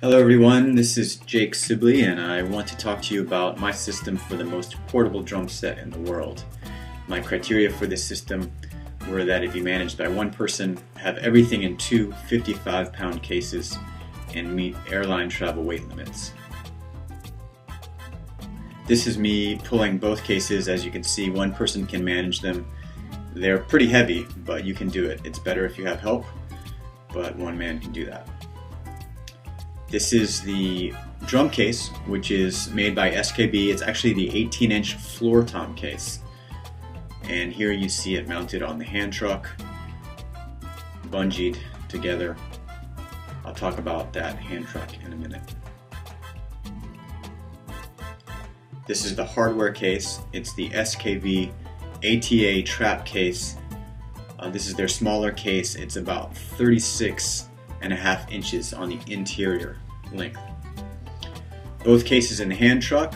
Hello everyone, this is Jake Sibley and I want to talk to you about my system for the most portable drum set in the world. My criteria for this system were that it be managed by one person, have everything in two 55-pound cases, and meet airline travel weight limits. This is me pulling both cases. As you can see, one person can manage them. They're pretty heavy, but you can do it. It's better if you have help, but one man can do that. This is the drum case, which is made by SKB. It's actually the 18-inch floor tom case. And here you see it mounted on the hand truck, bungeed together. I'll talk about that hand truck in a minute. This is the hardware case. It's the SKB ATA trap case. This is their smaller case. It's about 36.5 inches on the interior length. Both cases in the hand truck.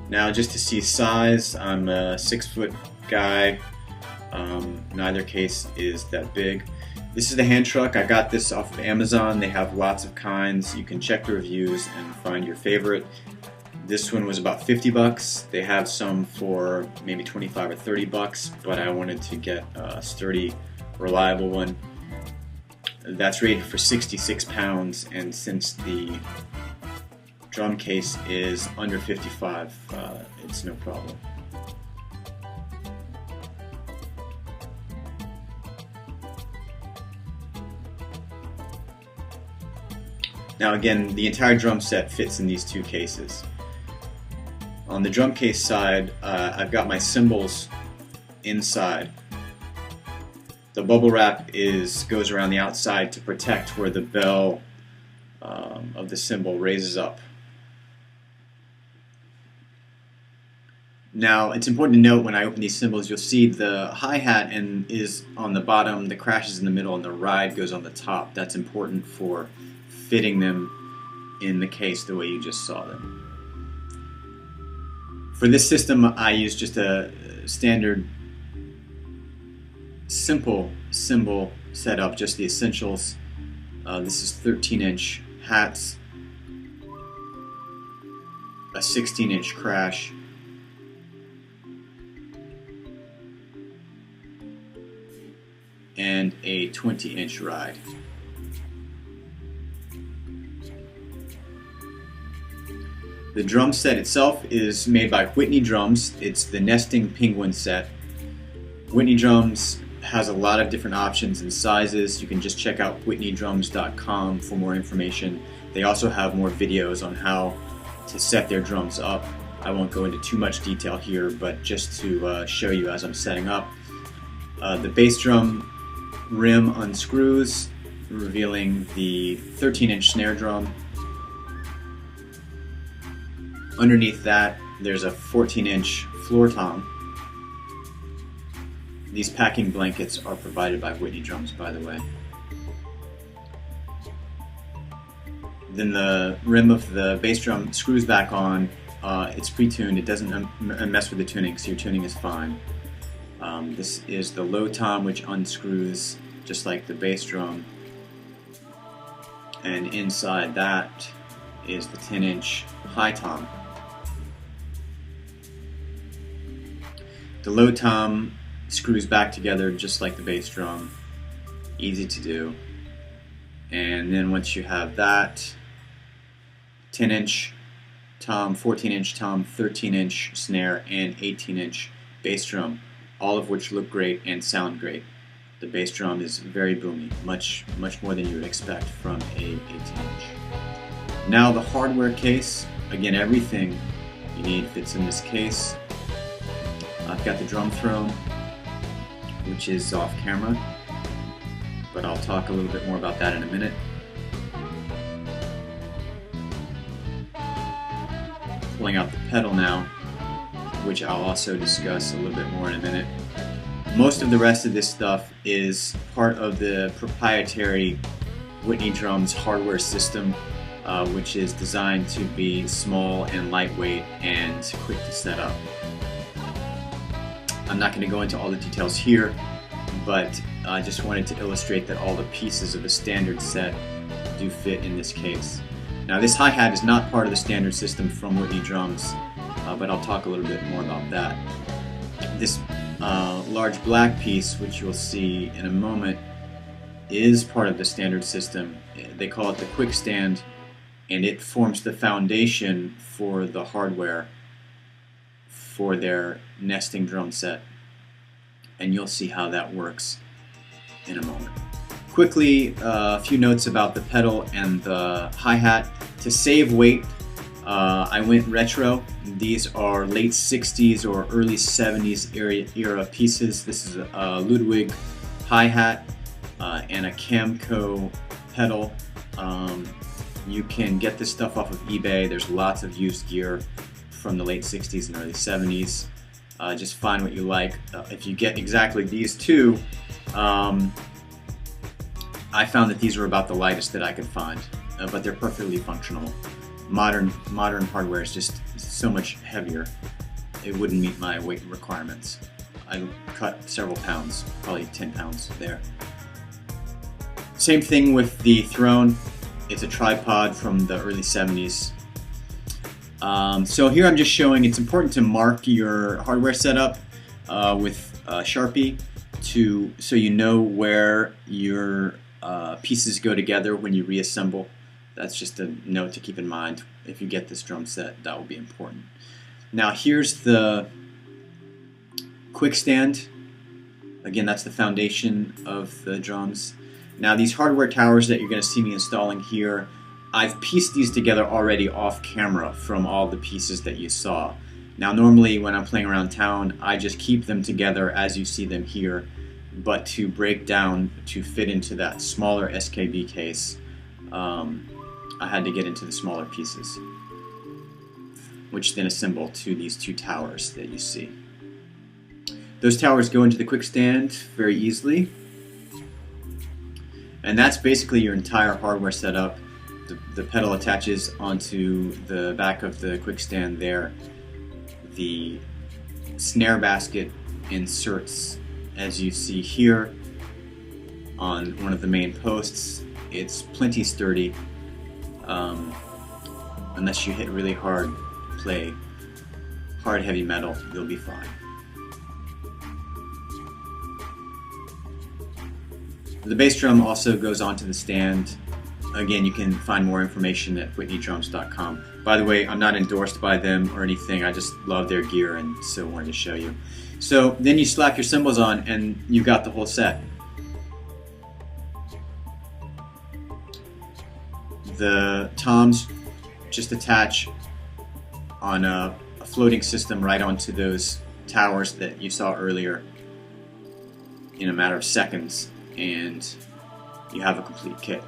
Now, just to see size, I'm a 6-foot guy. Neither case is that big. This is the hand truck. I got this off of Amazon. They have lots of kinds. You can check the reviews and find your favorite. This one was about 50 bucks. They have some for maybe 25 or 30 bucks, but I wanted to get a sturdy, reliable one. That's rated for 66 pounds, and since the drum case is under 55, it's no problem. Now again, the entire drum set fits in these two cases. On the drum case side, I've got my cymbals inside. The bubble wrap goes around the outside to protect where the bell of the cymbal raises up. Now, it's important to note when I open these cymbals, you'll see the hi-hat is on the bottom, the crash is in the middle, and the ride goes on the top. That's important for fitting them in the case the way you just saw them. For this system, I use just a standard simple cymbal setup, just the essentials. This is 13-inch hats, a 16-inch crash, and a 20-inch ride. The drum set itself is made by Whitney Drums. It's the nesting penguin set. Whitney Drums has a lot of different options and sizes. You can just check out whitneydrums.com for more information. They also have more videos on how to set their drums up. I won't go into too much detail here, but just to show you as I'm setting up. The bass drum rim unscrews, revealing the 13-inch snare drum. Underneath that, there's a 14-inch floor tom. These packing blankets are provided by Whitney Drums, by the way. Then the rim of the bass drum screws back on. It's pre-tuned. It doesn't mess with the tuning, so your tuning is fine. This is the low tom, which unscrews just like the bass drum. And inside that is the 10-inch high tom. The low tom screws back together just like the bass drum. Easy to do. And then once you have that, 10-inch tom, 14-inch tom, 13-inch snare, and 18-inch bass drum, all of which look great and sound great. The bass drum is very boomy, much more than you would expect from a 18-inch. Now the hardware case. Again, everything you need fits in this case. I've got the drum throne, which is off camera, but I'll talk a little bit more about that in a minute. Pulling out the pedal now, which I'll also discuss a little bit more in a minute. Most of the rest of this stuff is part of the proprietary Whitney Drums hardware system, which is designed to be small and lightweight and quick to set up. I'm not going to go into all the details here, but I just wanted to illustrate that all the pieces of the standard set do fit in this case. Now this hi-hat is not part of the standard system from Whitney Drums, but I'll talk a little bit more about that. This large black piece, which you'll see in a moment, is part of the standard system. They call it the quick stand, and it forms the foundation for the hardware for their nesting drum set, and you'll see how that works in a moment. Quickly, a few notes about the pedal and the hi-hat. To save weight, I went retro. These are late 60s or early 70s era pieces. This is a Ludwig hi-hat and a Camco pedal. You can get this stuff off of eBay. There's lots of used gear from the late 60s and early 70s. Just find what you like. If you get exactly these two, I found that these were about the lightest that I could find, but they're perfectly functional. Modern hardware is just so much heavier. It wouldn't meet my weight requirements. I cut several pounds, probably 10 pounds there. Same thing with the Throne. It's a tripod from the early 70s. So here I'm just showing it's important to mark your hardware setup with Sharpie so you know where your pieces go together when you reassemble. That's just a note to keep in mind. If you get this drum set, that will be important. Now here's the quick stand. Again, that's the foundation of the drums. Now these hardware towers that you're going to see me installing here, I've pieced these together already off camera from all the pieces that you saw. Now normally when I'm playing around town, I just keep them together as you see them here, but to break down to fit into that smaller SKB case, I had to get into the smaller pieces, which then assemble to these two towers that you see. Those towers go into the quick stand very easily, and that's basically your entire hardware setup. The pedal attaches onto the back of the quick stand there. The snare basket inserts, as you see here, on one of the main posts. It's plenty sturdy. Unless you hit really hard, play hard heavy metal, you'll be fine. The bass drum also goes onto the stand. Again, you can find more information at whitneydrums.com. By the way, I'm not endorsed by them or anything. I just love their gear and so wanted to show you. So then you slap your cymbals on and you've got the whole set. The toms just attach on a floating system right onto those towers that you saw earlier in a matter of seconds, and you have a complete kit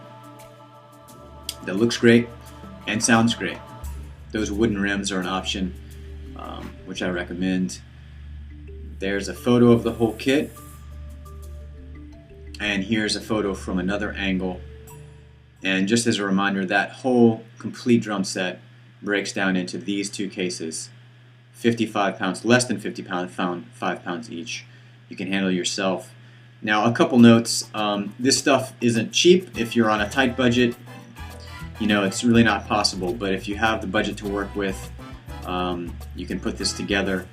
that looks great and sounds great. Those wooden rims are an option, which I recommend. There's a photo of the whole kit, and here's a photo from another angle. And just as a reminder, that whole complete drum set breaks down into these two cases, 55 pounds, less than 50 pounds, 5 pounds each. You can handle yourself. Now, a couple notes. This stuff isn't cheap. If you're on a tight budget, you know, it's really not possible. But if you have the budget to work with, you can put this together.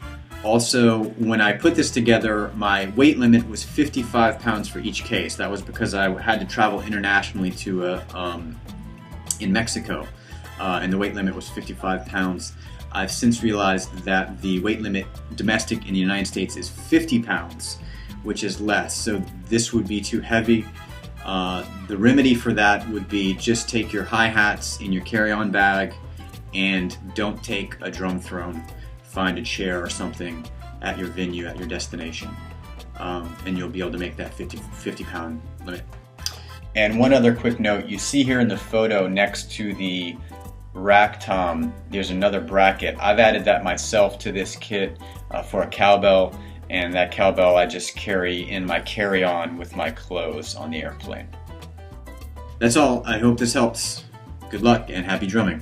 Also, when I put this together, my weight limit was 55 pounds for each case. That was because I had to travel internationally to in Mexico, and the weight limit was 55 pounds. I've since realized that the weight limit domestic in the United States is 50 pounds, which is less. So this would be too heavy. The remedy for that would be just take your hi-hats in your carry-on bag and don't take a drum throne. Find a chair or something at your venue, at your destination, and you'll be able to make that 50 pound limit. And one other quick note, you see here in the photo next to the rack tom, there's another bracket. I've added that myself to this kit for a cowbell, and that cowbell I just carry in my carry-on with my clothes on the airplane. That's all. I hope this helps. Good luck and happy drumming.